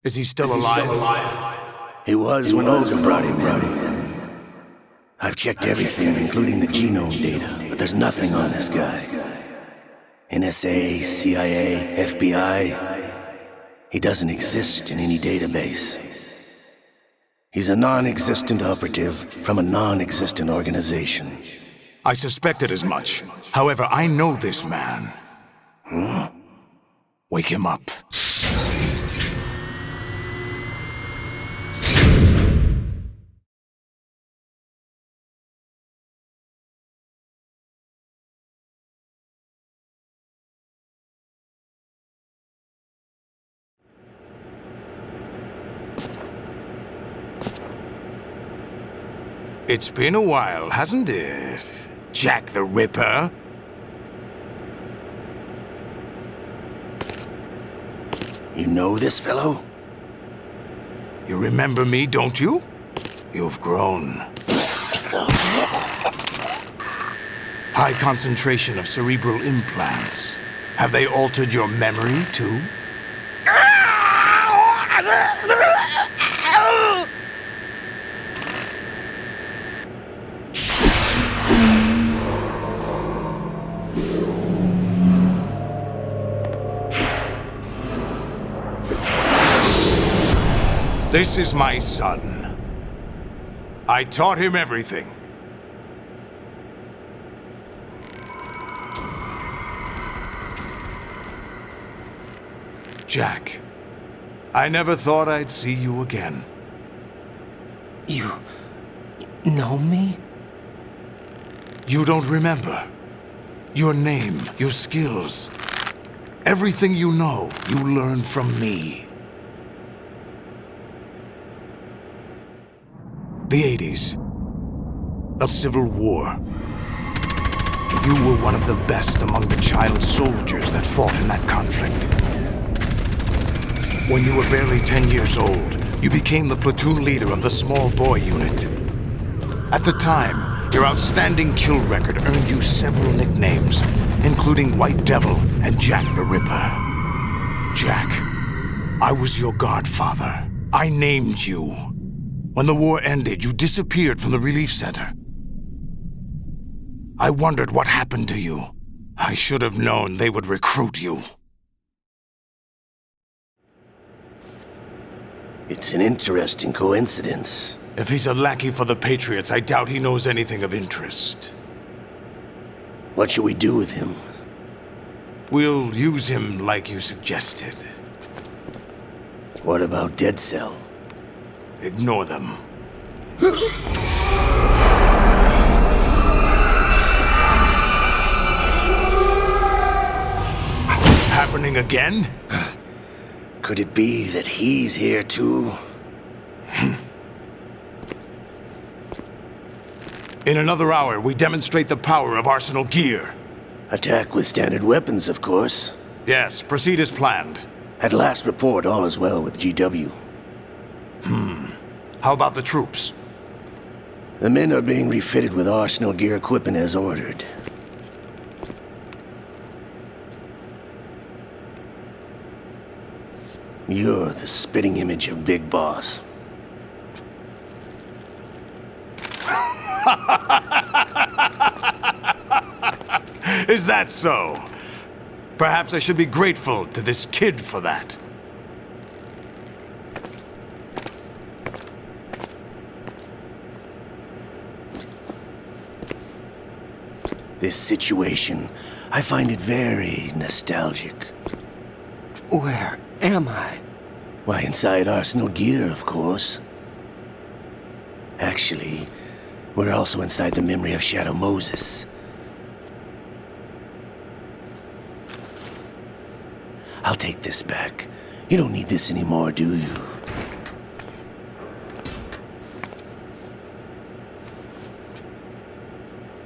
Is he still alive? He was when Olga brought him in. I've checked everything, including the genome data, but there's nothing on this guy. NSA, CIA, FBI. He doesn't exist in any database. He's a non-existent operative from a non-existent organization. I suspected as much. However, I know this man. Wake him up. It's been a while, hasn't it? Jack the Ripper? You know this fellow? You remember me, don't you? You've grown. High concentration of cerebral implants. Have they altered your memory, too? This is my son. I taught him everything. Jack, I never thought I'd see you again. You know me? You don't remember. Your name, your skills. Everything you know, you learned from me. The 80s. The Civil War. You were one of the best among the child soldiers that fought in that conflict. When you were barely 10 years old, you became the platoon leader of the small boy unit. At the time, your outstanding kill record earned you several nicknames, including White Devil and Jack the Ripper. Jack, I was your godfather. I named you. When the war ended, you disappeared from the relief center. I wondered what happened to you. I should have known they would recruit you. It's an interesting coincidence. If he's a lackey for the Patriots, I doubt he knows anything of interest. What should we do with him? We'll use him like you suggested. What about Dead Cell? Ignore them. Happening again? Could it be that he's here too? In another hour, we demonstrate the power of Arsenal gear. Attack with standard weapons, of course. Yes, proceed as planned. At last report, all is well with GW. How about the troops? The men are being refitted with Arsenal gear equipment as ordered. You're the spitting image of Big Boss. Is that so? Perhaps I should be grateful to this kid for that. This situation, I find it very nostalgic. Where am I? Why, inside Arsenal gear, of course. Actually, we're also inside the memory of Shadow Moses. I'll take this back. You don't need this anymore, do you?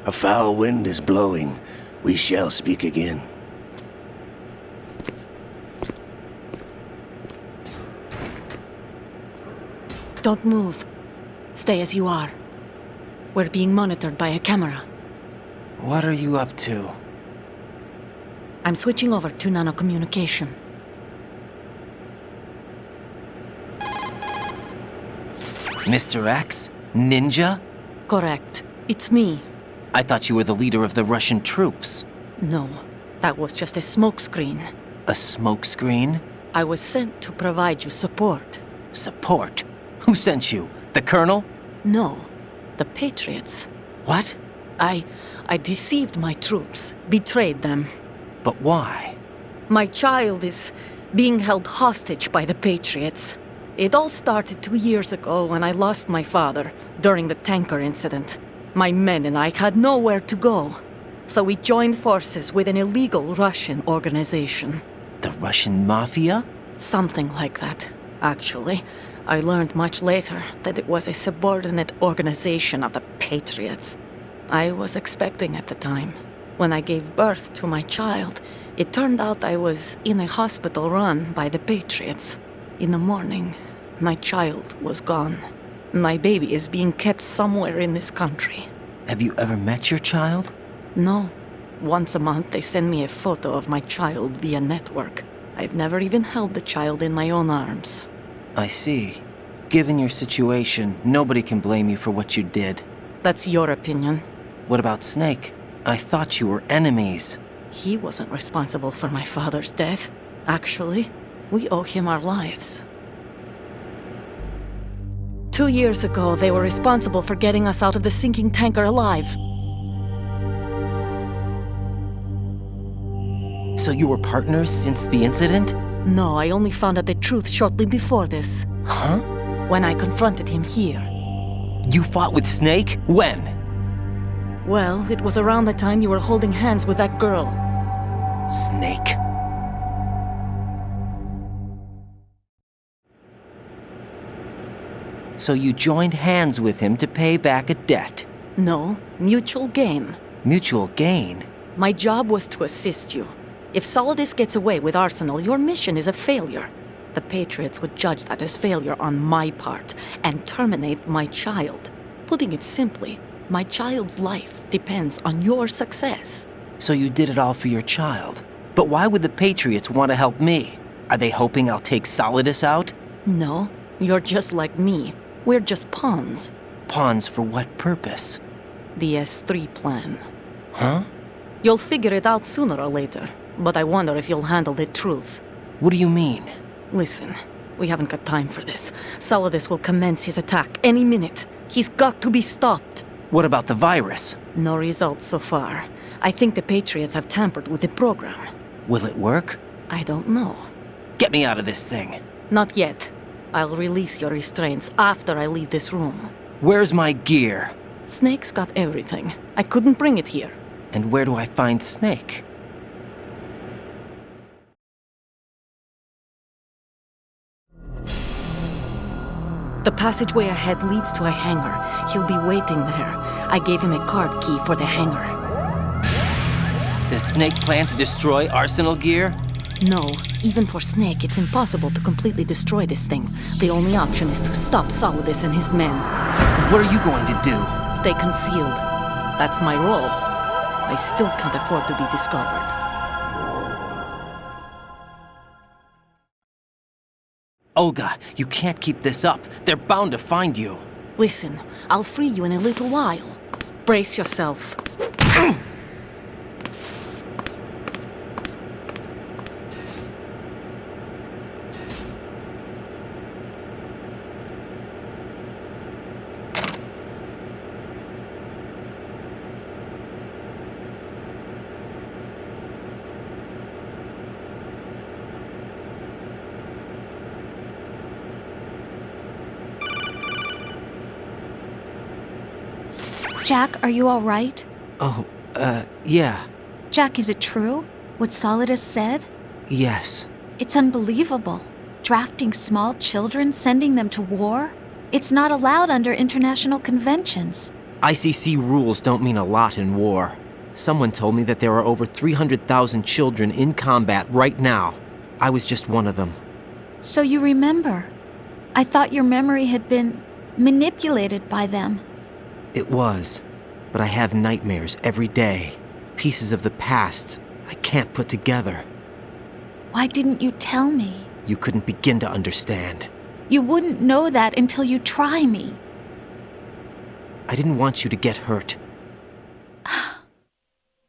A foul wind is blowing. We shall speak again. Don't move. Stay as you are. We're being monitored by a camera. What are you up to? I'm switching over to nanocommunication. Mr. X? Ninja? Correct. It's me. I thought you were the leader of the Russian troops. No, that was just a smokescreen. A smokescreen? I was sent to provide you support. Support? Who sent you? The Colonel? No, the Patriots. What? I deceived my troops, betrayed them. But why? My child is being held hostage by the Patriots. It all started 2 years ago when I lost my father during the tanker incident. My men and I had nowhere to go, so we joined forces with an illegal Russian organization. The Russian Mafia? Something like that, actually. I learned much later that it was a subordinate organization of the Patriots. I was expecting at the time. When I gave birth to my child, it turned out I was in a hospital run by the Patriots. In the morning, my child was gone. My baby is being kept somewhere in this country. Have you ever met your child? No. Once a month, they send me a photo of my child via network. I've never even held the child in my own arms. I see. Given your situation, nobody can blame you for what you did. That's your opinion. What about Snake? I thought you were enemies. He wasn't responsible for my father's death. Actually, we owe him our lives. 2 years ago, they were responsible for getting us out of the sinking tanker alive. So you were partners since the incident? No, I only found out the truth shortly before this. Huh? When I confronted him here. You fought with Snake? When? Well, it was around the time you were holding hands with that girl. Snake. So you joined hands with him to pay back a debt? No, mutual gain. Mutual gain? My job was to assist you. If Solidus gets away with Arsenal, your mission is a failure. The Patriots would judge that as failure on my part and terminate my child. Putting it simply, my child's life depends on your success. So you did it all for your child. But why would the Patriots want to help me? Are they hoping I'll take Solidus out? No, you're just like me. We're just pawns. Pawns for what purpose? The S3 plan. Huh? You'll figure it out sooner or later, but I wonder if you'll handle the truth. What do you mean? Listen, we haven't got time for this. Solidus will commence his attack any minute. He's got to be stopped. What about the virus? No results so far. I think the Patriots have tampered with the program. Will it work? I don't know. Get me out of this thing. Not yet. I'll release your restraints after I leave this room. Where's my gear? Snake's got everything. I couldn't bring it here. And where do I find Snake? The passageway ahead leads to a hangar. He'll be waiting there. I gave him a card key for the hangar. Does Snake plan to destroy Arsenal gear? No, even for Snake, it's impossible to completely destroy this thing. The only option is to stop Solidus and his men. What are you going to do? Stay concealed. That's my role. I still can't afford to be discovered. Olga, you can't keep this up. They're bound to find you. Listen, I'll free you in a little while. Brace yourself. Jack, are you all right? Oh, yeah. Jack, is it true? What Solidus said? Yes. It's unbelievable. Drafting small children, sending them to war? It's not allowed under international conventions. ICC rules don't mean a lot in war. Someone told me that there are over 300,000 children in combat right now. I was just one of them. So you remember. I thought your memory had been manipulated by them. It was, but I have nightmares every day. Pieces of the past I can't put together. Why didn't you tell me? You couldn't begin to understand. You wouldn't know that until you try me. I didn't want you to get hurt.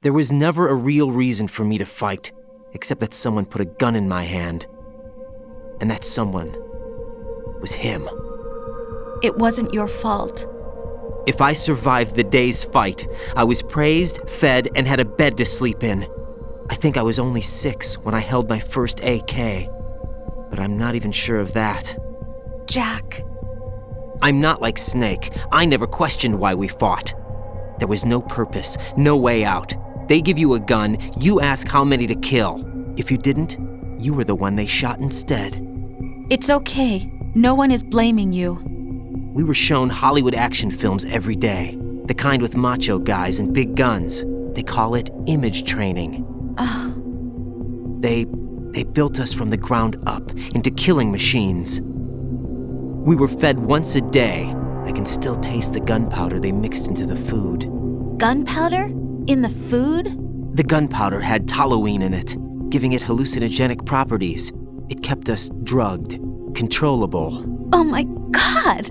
There was never a real reason for me to fight, except that someone put a gun in my hand. And that someone was him. It wasn't your fault. If I survived the day's fight, I was praised, fed, and had a bed to sleep in. I think I was only 6 when I held my first AK. But I'm not even sure of that. Jack. I'm not like Snake. I never questioned why we fought. There was no purpose, no way out. They give you a gun, you ask how many to kill. If you didn't, you were the one they shot instead. It's okay. No one is blaming you. We were shown Hollywood action films every day. The kind with macho guys and big guns. They call it image training. They built us from the ground up into killing machines. We were fed once a day. I can still taste the gunpowder they mixed into the food. Gunpowder? In the food? The gunpowder had toluene in it, giving it hallucinogenic properties. It kept us drugged, controllable. Oh my God!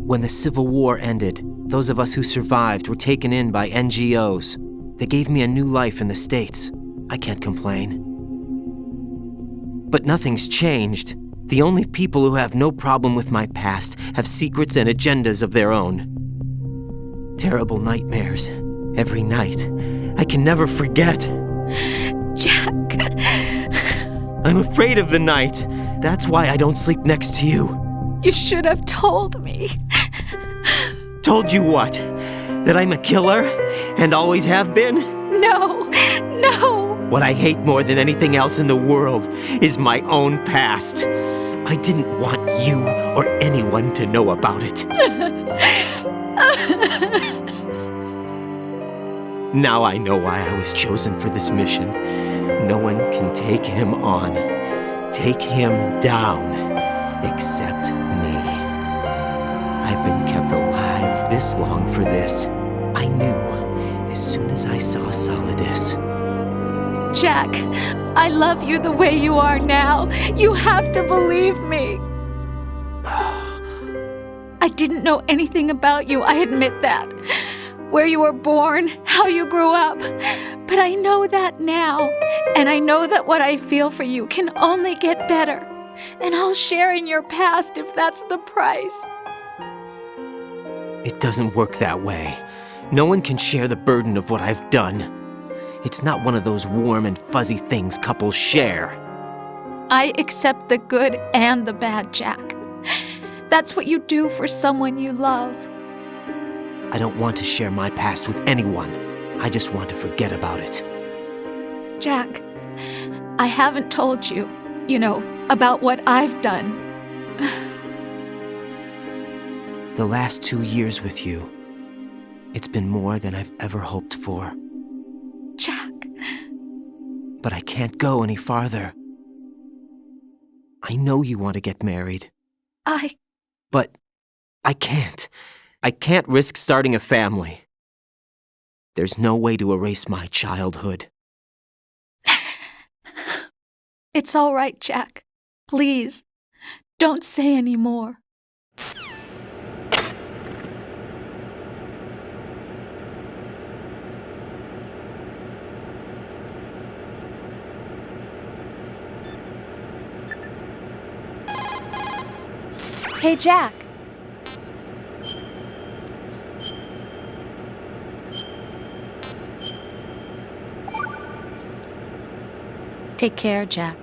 When the Civil War ended, those of us who survived were taken in by NGOs. They gave me a new life in the States. I can't complain. But nothing's changed. The only people who have no problem with my past have secrets and agendas of their own. Terrible nightmares. Every night. I can never forget. Jack! I'm afraid of the night. That's why I don't sleep next to you. You should have told me. Told you what? That I'm a killer? And always have been? No! What I hate more than anything else in the world is my own past. I didn't want you or anyone to know about it. Now I know why I was chosen for this mission. No one can take him on, take him down, except me. I've been kept alive this long for this. I knew as soon as I saw Solidus. Jack, I love you the way you are now. You have to believe me. I didn't know anything about you, I admit that. Where you were born, how you grew up. But I know that now. And I know that what I feel for you can only get better. And I'll share in your past if that's the price. It doesn't work that way. No one can share the burden of what I've done. It's not one of those warm and fuzzy things couples share. I accept the good and the bad, Jack. That's what you do for someone you love. I don't want to share my past with anyone. I just want to forget about it. Jack, I haven't told you, about what I've done. The last 2 years with you, it's been more than I've ever hoped for. Jack. But I can't go any farther. I know you want to get married. But I can't. I can't risk starting a family. There's no way to erase my childhood. It's all right, Jack. Please, don't say any more. Hey, Jack. Take care, Jack.